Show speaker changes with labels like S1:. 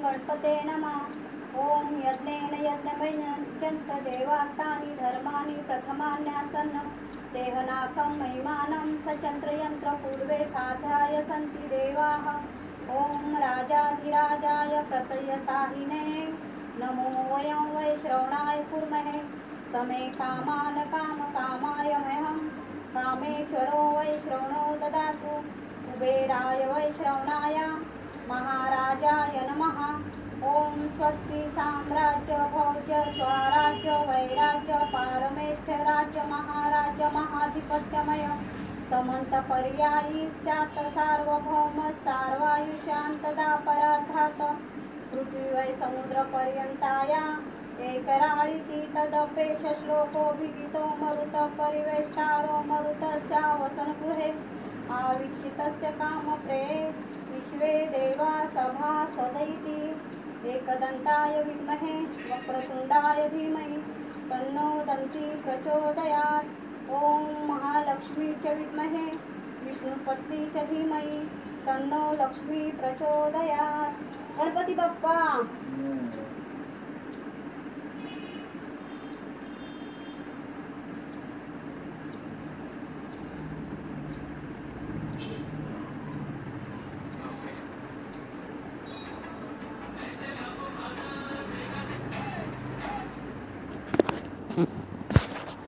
S1: गणपते नमः। ओम यज्ञेन यज्ञमयन्त्यन्त देवास्तानि धर्माणि प्रथमान्यासन्न देहनाकं महिमानं सचन्द्रयन्त्र पूर्वे साध्याय सन्ति देवाः। ओम राजाधिराजाय प्रसय्यसाहिने नमो वयं वै श्रवणाय कुर्महे समे कामान कामकामाय मह्यं कामेश्वरो वै श्रवणो ददातु कुबेराय वै श्रवणाय महाराजाय नमः। ओम स्वस्ति साम्राज्य भोज्य स्वराज्य वैराज्य पारमेष्ठराज्य महाराज्य महाधिपत्यमय समंत पर्यायी स्यात् सार्वभौम सार्वायुष्यान्तदा परार्थात् पृथ्वी वै समुद्रपर्यन्ताया एकराळिति तदपेश श्लोकोभिगीतो मरुत परिवेष्टारो मरुतस्य वसनगृहे आवीक्षितस्य कामप्रेये विश्वे देवा सभा सदैति एकदन्ताय विद्महे वक्रतुण्डाय धीमहि तन्नो दन्ती प्रचोदयात्। ओम महालक्ष्मी च विद्महे विष्णुपत्नी च धीमहि तन्नो लक्ष्मी प्रचोदयात्। गणपती बाप्पा